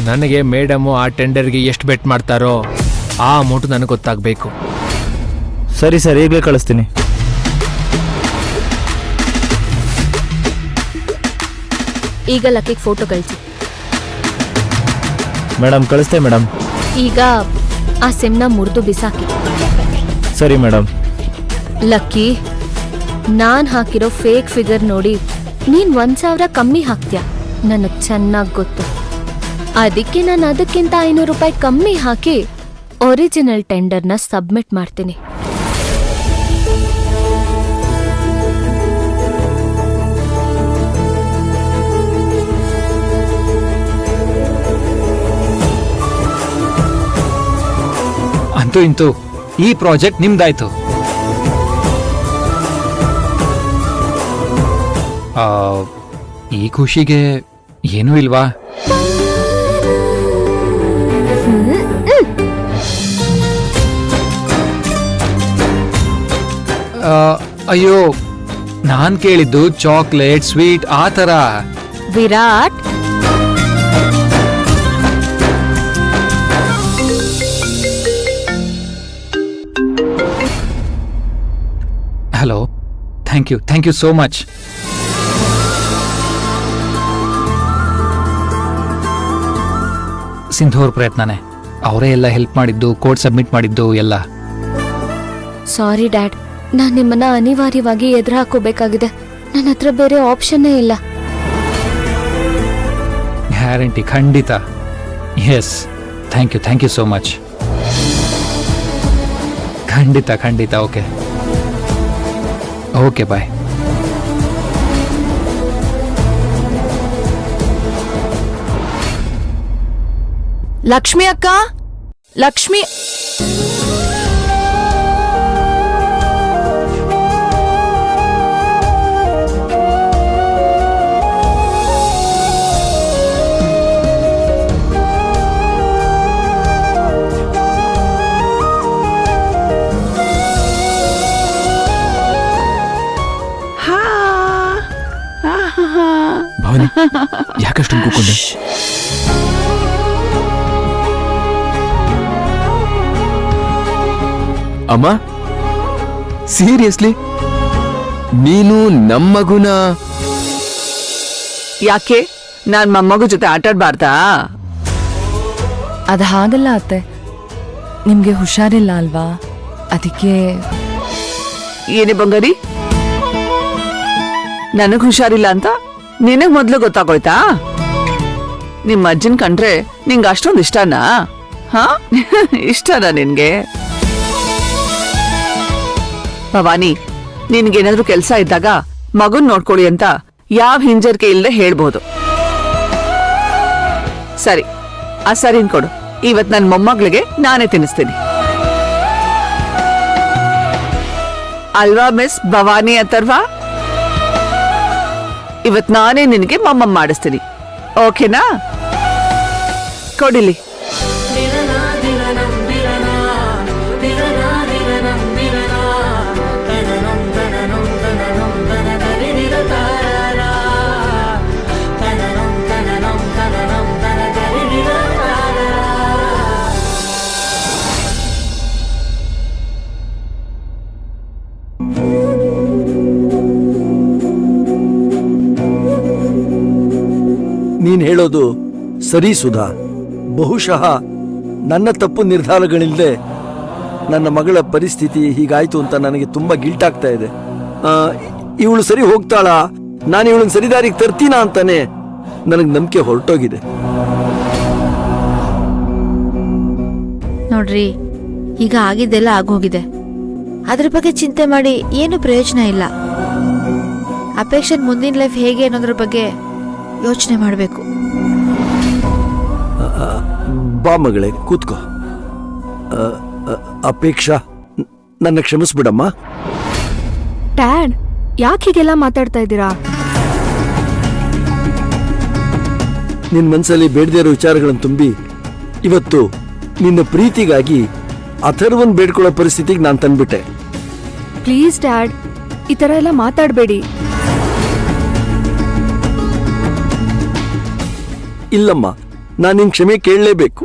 ನನಗೆ ಮೇಡಮು ಆ ಟೆಂಡರ್ಗೆ ಎಷ್ಟು ಬೆಟ್ ಮಾಡ್ತಾರೋ ಆ ಅಮೌಂಟ್ ನನಗೆ ಗೊತ್ತಾಗಬೇಕು. ಸರಿ ಸರ್, ಈಗಲೇ ಕಳಿಸ್ತೀನಿ. ಈಗ ಲಕ್ಕಿಗೆ ಫೋಟೋ ಕಳಿಸಿ. ಮೇಡಮ್ ಕಳಿಸ್ತೆ ಮೇಡಮ್. ಈಗ ಆ ಸಿಮ್ನ ಮುರಿದು ಬಿಸಾಕಿ. ಸರಿ ಮೇಡಮ್. ಲಕ್ಕಿ, ನಾನ್ ಹಾಕಿರೋ ಫೇಕ್ ಫಿಗರ್ ನೋಡಿ ನೀನ್ 1,000 ಕಮ್ಮಿ ಹಾಕ್ತ್ಯಾ, ನನಗ್ ಚೆನ್ನಾಗ್ ಗೊತ್ತು. ಅದಕ್ಕೆ ನಾನು ಅದಕ್ಕಿಂತ 500 ರೂಪಾಯಿ ಕಮ್ಮಿ ಹಾಕಿ ಒರಿಜಿನಲ್ ಟೆಂಡರ್ನ ಸಬ್ಮಿಟ್ ಮಾಡ್ತೀನಿ. ಅಂತೂ ಇಂತೂ ಈ ಪ್ರಾಜೆಕ್ಟ್ ನಿಮ್ದಾಯ್ತು. ಈ ಖುಷಿಗೆ ಏನೂ ಇಲ್ವಾ? ಅಯ್ಯೋ, ನಾನ್ ಕೇಳಿದ್ದು ಚಾಕ್ಲೇಟ್, ಸ್ವೀಟ್ ಆ ಥರ. Virat, hello, thank you so much. Sindhu ಅವ್ರ ಪ್ರಯತ್ನನೇ, ಅವರೇ ಎಲ್ಲ ಹೆಲ್ಪ್ ಮಾಡಿದ್ದು, ಕೋಡ್ ಸಬ್ಮಿಟ್ ಮಾಡಿದ್ದು ಎಲ್ಲ. ಸಾರಿ ಡ್ಯಾಡ್, ನಾನ್ ನಿಮ್ಮನ್ನ ಅನಿವಾರ್ಯವಾಗಿ ಎದುರು ಹಾಕೋಬೇಕಾಗಿದೆ. ನನ್ನ ಹತ್ರ ಬೇರೆ ಆಪ್ಷನ್ನೇ ಇಲ್ಲ. ಗ್ಯಾರಂಟಿ, ಖಂಡಿತ. Yes, thank you so much. ಖಂಡಿತ. Okay bye. ಲಕ್ಷ್ಮಿ ಅಕ್ಕ, ಲಕ್ಷ್ಮಿ. ಭವಾನಿ, ಯಾಕಷ್ಟೊಂದು ಕೂಕೊಂಡೆ? ಅಮ್ಮ, ಸೀರಿಯಸ್ಲಿ ನೀನು ನಮ್ಮಗುನ? ಯಾಕೆ ನಾನ್ ಮೊಮ್ಮಗು ಜೊತೆ ಆಟಾಡ್ಬಾರ್ದಾ? ಅದು ಹಾಗಲ್ಲ ಅತ್ತೆ, ನಿಮ್ಗೆ ಹುಷಾರಿಲ್ಲ ಅಲ್ವಾ, ಅದಕ್ಕೆ. ಏನೇ ಬಂಗಾರಿ, ನನಗ್ ಹುಷಾರಿಲ್ಲ ಅಂತ ನಿನಗ್ ಮೊದ್ಲು ಗೊತ್ತಾಗೋಯ್ತಾ? ನಿಮ್ಮ ಅಜ್ಜನ್ ಕಂಡ್ರೆ ನಿಂಗೆ ಅಷ್ಟೊಂದು ಇಷ್ಟನಾ? ಹಾ ಇಷ್ಟನಾ ನಿನ್ಗೆ? ಭವಾನಿ, ನಿನ್ಗೇನಾದ್ರೂ ಕೆಲ್ಸ ಇದ್ದಾಗ ಮಗುನ್ ನೋಡ್ಕೊಳ್ಳಿ ಅಂತ ಯಾವ ಹಿಂಜರಿಕೆ ಇಲ್ಲದೆ ಹೇಳ್ಬೋದು. ಸರಿ, ಆ ಸರಿನ್ ಕೊಡು. ಇವತ್ ನನ್ ಮೊಮ್ಮಗಳಿಗೆ ನಾನೇ ತಿನ್ನಿಸ್ತೀನಿ. ಅಲ್ವಾ ಮಿಸ್ ಭವಾನಿ ಅಥರ್ವ? ಇವತ್ ನಾನೇ ನಿನಗೆ ಮೊಮ್ಮಮ್ಮ ಮಾಡಿಸ್ತೀನಿ, ಓಕೆನಾ? ಕೊಡಿಲಿ. ನೀನ್ ಹೇಳೋದು ಸರಿ ಸುಧಾ. ಬಹುಶಃ ನನ್ನ ತಪ್ಪು ನಿರ್ಧಾರಗಳಿಲ್ಲದೆ ನನ್ನ ಮಗಳ ಪರಿಸ್ಥಿತಿ ಹೀಗಾಯ್ತು ಅಂತ ನನಗೆ ತುಂಬಾ ಗಿಲ್ಟ್ ಆಗ್ತಾ ಇದೆ. ಇವಳು ಸರಿ ಹೋಗ್ತಾಳಾ, ನಾನು ಇವಳನ್ನ ಸರಿದಾರಿಗೆ ತರ್ತೀನಾ ಅಂತಾನೆ ನನಗೆ ನಂಬಿಕೆ ಹೊರಟೋಗಿದೆ. ನೋಡ್ರಿ, ಈಗ ಆಗಿದ್ದೆಲ್ಲ ಆಗೋಗಿದೆ. ಅದ್ರ ಬಗ್ಗೆ ಚಿಂತೆ ಮಾಡಿ ಏನು ಪ್ರಯೋಜನ ಇಲ್ಲ. ಅಪೇಕ್ಷನ್ ಮುಂದಿನ ಲೈಫ್ ಹೇಗೆ ಅನ್ನೋದ್ರ ಬಗ್ಗೆ ಯೋಚನೆ ಮಾಡಬೇಕು. ಬಾ ಮಗಳೇ, ಕೂತ್ಕೋ. ಅಪೇಕ್ಷಾ, ನನ್ನ ಕ್ಷಮಿಸ್ಬಿಡಮ್ಮ. ಡ್ಯಾಡ್, ಯಾಕೆ ಹೀಗೆಲ್ಲ ಮಾತಾಡ್ತಾ ಇದ್ದೀರಾ? ನಿನ್ನ ಮನಸ್ಸಲ್ಲಿ ಬೇಡದೇ ಇರೋ ವಿಚಾರಗಳನ್ನು ತುಂಬಿ ಇವತ್ತು ನಿನ್ನ ಪ್ರೀತಿಗಾಗಿ ಅಥರ್ವನ್ ಬೇಡ್ಕೊಳ್ಳೋ ಪರಿಸ್ಥಿತಿಗೆ ನಾನು ತಂದ್ಬಿಟ್ಟೆ. ಪ್ಲೀಸ್ ಡ್ಯಾಡ್, ಈ ತರ ಎಲ್ಲ ಮಾತಾಡಬೇಡಿ. ಇಲ್ಲಮ್ಮ, ನಾನು ನಿನ್ ಕ್ಷಮೆ ಕೇಳಲೇಬೇಕು.